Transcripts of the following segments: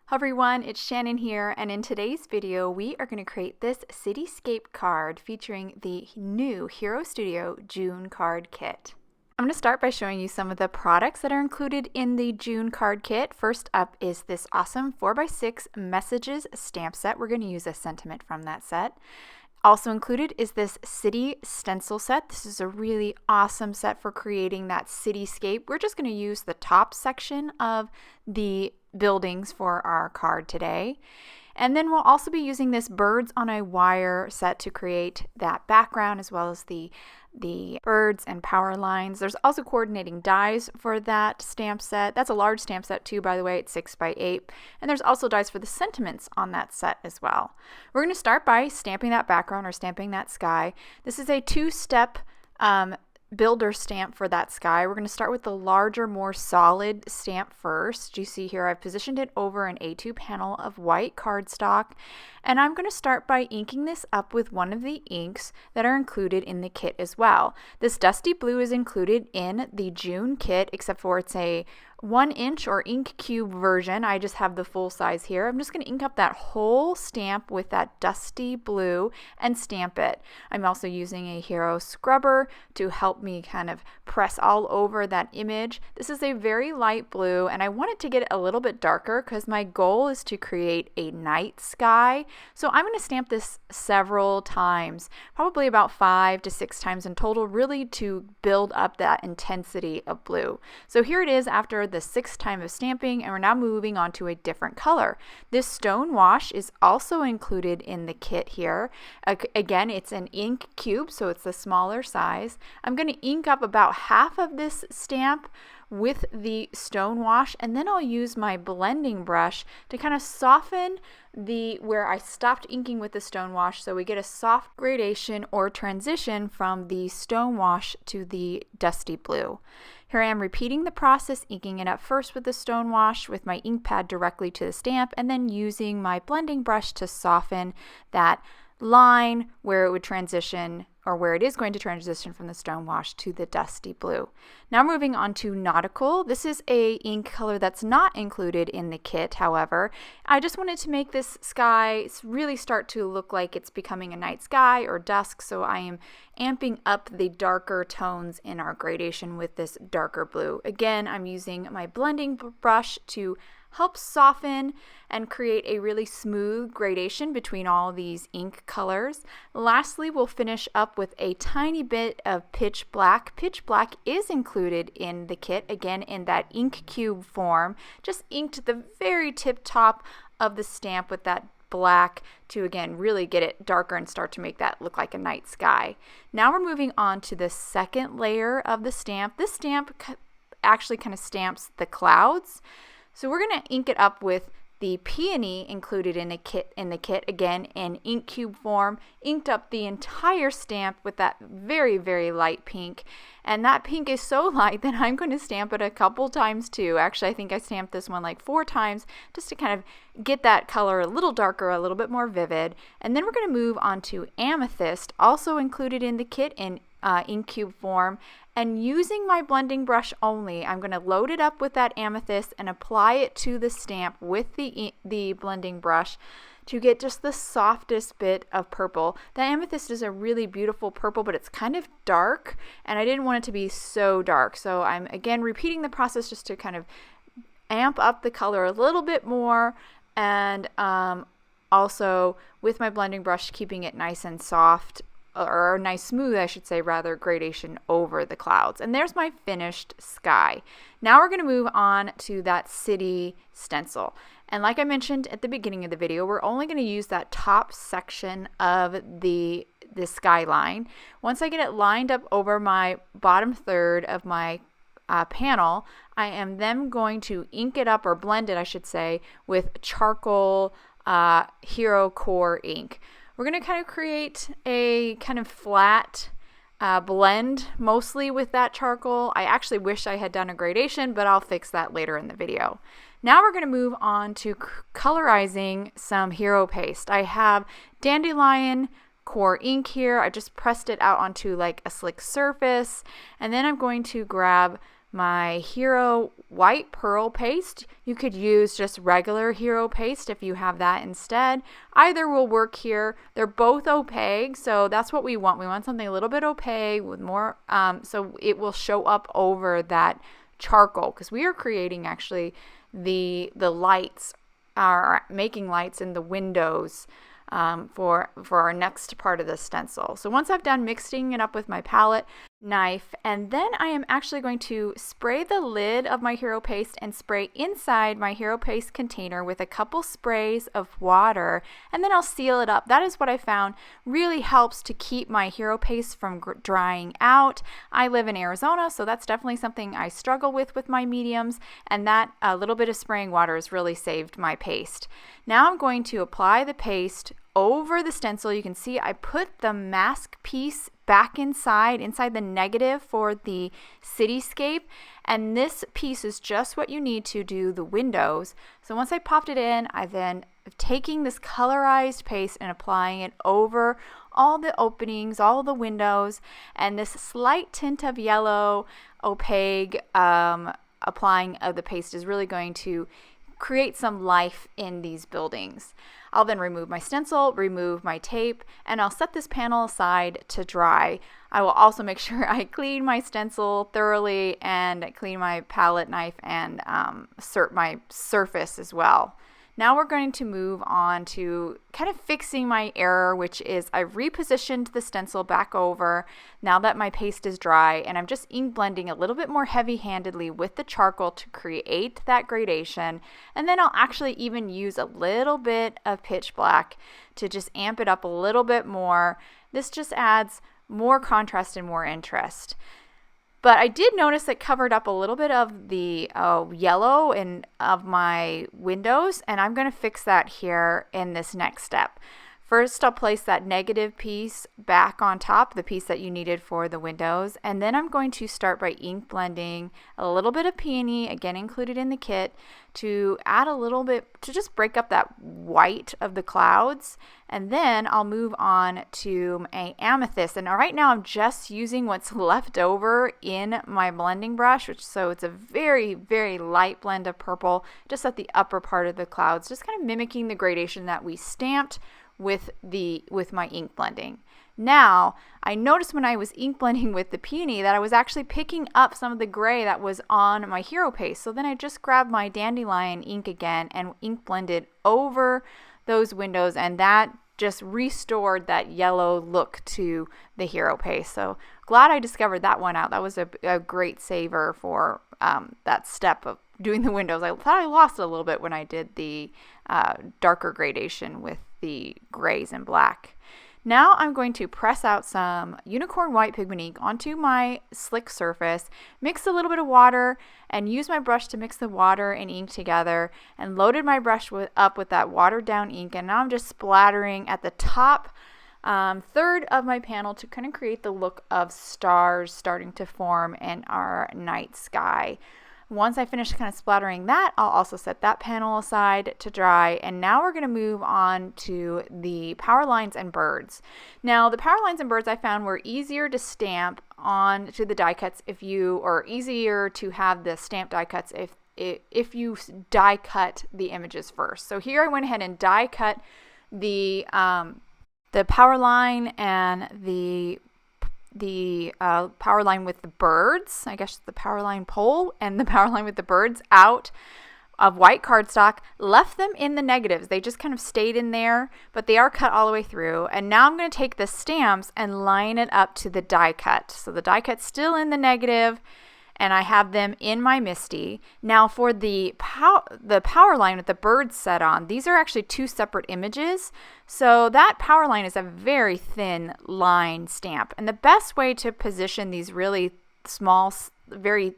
Hi everyone, it's Shannon here, and in today's video we are going to create this Cityscape card featuring the new Hero Studio June card kit. I'm going to start by showing you some of the products that are included in the June card kit. First up is this awesome 4x6 Messages stamp set. We're going to use a sentiment from that set. Also included is this city stencil set. This is a really awesome set for creating that cityscape. We're just going to use the top section of the buildings for our card today. And then we'll also be using this birds on a wire set to create that background as well as the birds and power lines. There's also coordinating dies for that stamp set. That's a large stamp set too, by the way. It's 6x8. And there's also dies for the sentiments on that set as well. We're going to start by stamping that background or stamping that sky. This is a two-step builder stamp for that sky. We're going to start with the larger, more solid stamp first. You see here I've positioned it over an A2 panel of white cardstock, and I'm going to start by inking this up with one of the inks that are included in the kit as well. This dusty blue is included in the June kit, except for it's a 1-inch or ink cube version. I just have the full size here. I'm just going to ink up that whole stamp with that dusty blue and stamp it. I'm also using a Hero scrubber to help me kind of press all over that image. This is a very light blue, and I want it to get a little bit darker because my goal is to create a night sky. So I'm going to stamp this several times, probably about 5 to 6 times in total, really to build up that intensity of blue. So here it is after the 6th time of stamping, and we're now moving on to a different color. This Stonewash is also included in the kit here. Again, it's an ink cube, so it's the smaller size. I'm going to ink up about half of this stamp with the Stonewash, and then I'll use my blending brush to kind of soften where I stopped inking with the Stonewash, so we get a soft gradation or transition from the Stonewash to the dusty blue. Here I am repeating the process, inking it up first with the Stonewash with my ink pad directly to the stamp, and then using my blending brush to soften that line where it would transition, or where it is going to transition from the Stonewash to the dusty blue. Now moving on to Nautical. This is a ink color that's not included in the kit, however. I just wanted to make this sky really start to look like it's becoming a night sky or dusk, so I am amping up the darker tones in our gradation with this darker blue. Again, I'm using my blending brush to help soften and create a really smooth gradation between all these ink colors. Lastly, we'll finish up with a tiny bit of pitch black. Pitch black is included in the kit, again in that ink cube form. Just inked the very tip top of the stamp with that black to again really get it darker and start to make that look like a night sky. Now we're moving on to the second layer of the stamp. This stamp actually kind of stamps the clouds. So we're going to ink it up with the peony included in the kit, again in ink cube form, inked up the entire stamp with that very, very light pink. And that pink is so light that I'm going to stamp it a couple times too. Actually, I think I stamped this one like 4 times just to kind of get that color a little darker, a little bit more vivid. And then we're going to move on to Amethyst, also included in the kit in ink cube form. And using my blending brush only, I'm going to load it up with that Amethyst and apply it to the stamp with the blending brush to get just the softest bit of purple. The Amethyst is a really beautiful purple, but it's kind of dark, and I didn't want it to be so dark. So I'm again repeating the process just to kind of amp up the color a little bit more, and also with my blending brush keeping it nice and soft, or nice smooth, I should say, rather, gradation over the clouds. And there's my finished sky. Now we're going to move on to that city stencil. And like I mentioned at the beginning of the video, we're only going to use that top section of the skyline. Once I get it lined up over my bottom third of my panel, I am then going to ink it up, or blend it, I should say, with charcoal Hero Core Ink. We're going to kind of create a kind of flat blend, mostly with that charcoal. I actually wish I had done a gradation, but I'll fix that later in the video. Now we're going to move on to colorizing some hero paste. I have Dandelion Core Ink here. I just pressed it out onto like a slick surface, and then I'm going to grab my Hero White Pearl Paste. You could use just regular Hero Paste if you have that instead. Either will work here. They're both opaque, so that's what we want. We want something a little bit opaque with more, so it will show up over that charcoal, because we are creating actually the lights, are making lights in the windows for our next part of the stencil. So once I've done mixing it up with my palette knife, and then I am actually going to spray the lid of my Hero Paste and spray inside my Hero Paste container with a couple sprays of water, and then I'll seal it up. That is what I found really helps to keep my Hero Paste from drying out. I live in Arizona, so that's definitely something I struggle with my mediums, and that a little bit of spraying water has really saved my paste. Now I'm going to apply the paste over the stencil. You can see I put the mask piece back inside the negative for the Cityscape, and this piece is just what you need to do the windows. So once I popped it in, I then taking this colorized paste and applying it over all the openings, all the windows, and this slight tint of yellow opaque applying of the paste is really going to create some life in these buildings. I'll then remove my stencil, remove my tape, and I'll set this panel aside to dry. I will also make sure I clean my stencil thoroughly and clean my palette knife and my surface as well. Now we're going to move on to kind of fixing my error, which is I repositioned the stencil back over now that my paste is dry, and I'm just ink blending a little bit more heavy-handedly with the charcoal to create that gradation. And then I'll actually even use a little bit of pitch black to just amp it up a little bit more. This just adds more contrast and more interest. But I did notice it covered up a little bit of the yellow of my windows, and I'm going to fix that here in this next step. First, I'll place that negative piece back on top, the piece that you needed for the windows, and then I'm going to start by ink blending a little bit of peony, again included in the kit, to add a little bit, to just break up that white of the clouds. And then I'll move on to a amethyst, and right now I'm just using what's left over in my blending brush, so it's a very, very light blend of purple just at the upper part of the clouds, just kind of mimicking the gradation that we stamped with my ink blending. Now, I noticed when I was ink blending with the peony that I was actually picking up some of the gray that was on my Hero Paste. So then I just grabbed my Dandelion ink again and ink blended over those windows, and that just restored that yellow look to the Hero Paste. So glad I discovered that one out. That was a great saver for that step of doing the windows. I thought I lost it a little bit when I did the darker gradation with the grays and black. Now I'm going to press out some Unicorn White Pigment Ink onto my slick surface, mix a little bit of water, and use my brush to mix the water and ink together, and loaded my brush up with that watered down ink, and now I'm just splattering at the top third of my panel to kind of create the look of stars starting to form in our night sky. Once I finish kind of splattering that, I'll also set that panel aside to dry, and now we're going to move on to the power lines and birds. Now, the power lines and birds I found were easier to stamp on to the die cuts or easier to have the stamp die cuts if you die cut the images first. So here I went ahead and die cut the power line and the power line with the birds, I guess the power line pole and the power line with the birds out of white cardstock, left them in the negatives. They just kind of stayed in there, but they are cut all the way through. And now I'm going to take the stamps and line it up to the die cut. So the die cut's still in the negative, and I have them in my MISTI. Now for the power line with the birds set on, these are actually two separate images. So that power line is a very thin line stamp. And the best way to position these really small, very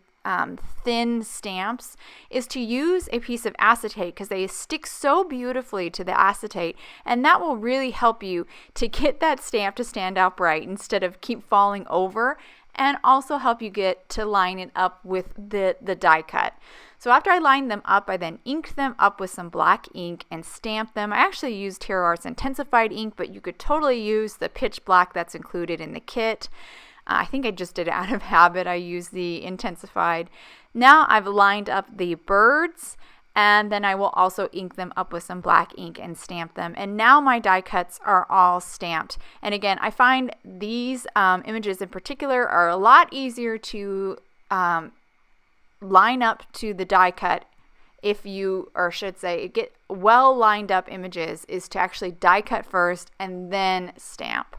thin stamps is to use a piece of acetate, because they stick so beautifully to the acetate, and that will really help you to get that stamp to stand out bright instead of keep falling over, and also help you get to line it up with the die cut. So after I lined them up, I then inked them up with some black ink and stamped them. I actually used Hero Art's INTENS-ified ink, but you could totally use the pitch black that's included in the kit. I think I just did it out of habit. I used the INTENS-ified. Now I've lined up the birds, and then I will also ink them up with some black ink and stamp them. And now my die cuts are all stamped. And again, I find these images in particular are a lot easier to line up to the die cut if you, or should say, get well lined up images is to actually die cut first and then stamp.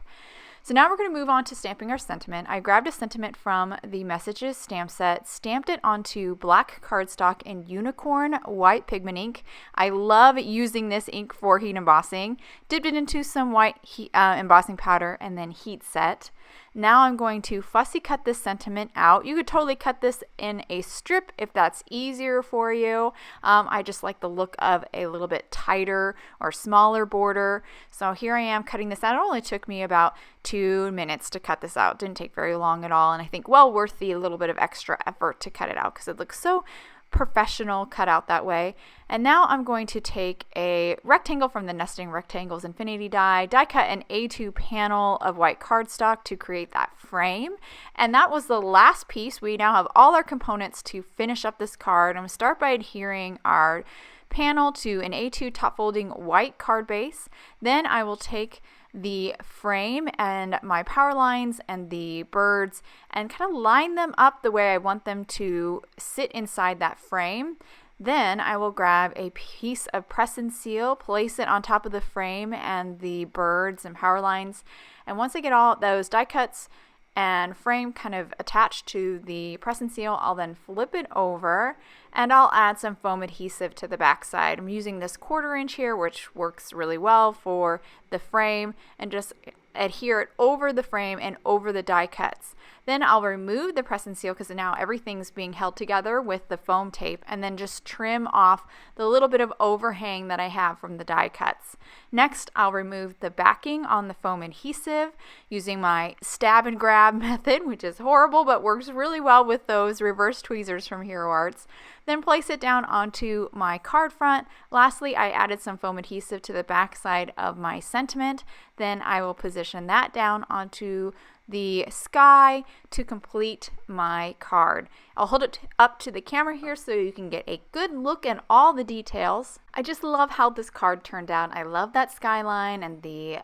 So now we're going to move on to stamping our sentiment. I grabbed a sentiment from the Messages stamp set, stamped it onto black cardstock and unicorn white pigment ink. I love using this ink for heat embossing. Dipped it into some white embossing powder and then heat set. Now I'm going to fussy cut this sentiment out. You could totally cut this in a strip if that's easier for you. I just like the look of a little bit tighter or smaller border. So here I am cutting this out. It only took me about 2 minutes to cut this out. Didn't take very long at all, and I think well worth the little bit of extra effort to cut it out because it looks so professional cut out that way. And now I'm going to take a rectangle from the Nesting Rectangles Infinity die cut an A2 panel of white cardstock to create that frame. And that was the last piece. We now have all our components to finish up this card. I'm going to start by adhering our panel to an A2 top folding white card base. Then I will take the frame and my power lines and the birds and kind of line them up the way I want them to sit inside that frame. Then I will grab a piece of press and seal, place it on top of the frame and the birds and power lines. And once I get all those die cuts and frame kind of attached to the press and seal, I'll then flip it over and I'll add some foam adhesive to the back side. I'm using this 1/4 inch here, which works really well for the frame, and just adhere it over the frame and over the die cuts. Then I'll remove the press and seal because now everything's being held together with the foam tape, and then just trim off the little bit of overhang that I have from the die cuts. Next, I'll remove the backing on the foam adhesive using my stab and grab method, which is horrible but works really well with those reverse tweezers from Hero Arts. Then place it down onto my card front. Lastly, I added some foam adhesive to the back side of my sentiment. Then I will position that down onto the sky to complete my card. I'll hold it up to the camera here so you can get a good look at all the details. I just love how this card turned out. I love that skyline and the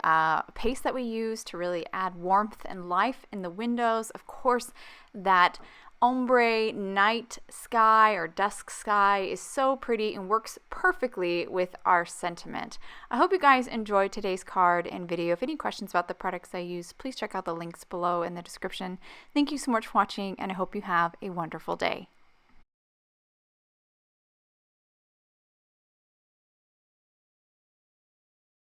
paste that we used to really add warmth and life in the windows. Of course, that ombre night sky or dusk sky is so pretty and works perfectly with our sentiment. I hope you guys enjoyed today's card and video. If any questions about the products I use, please check out the links below in the description. Thank you so much for watching, and I hope you have a wonderful day.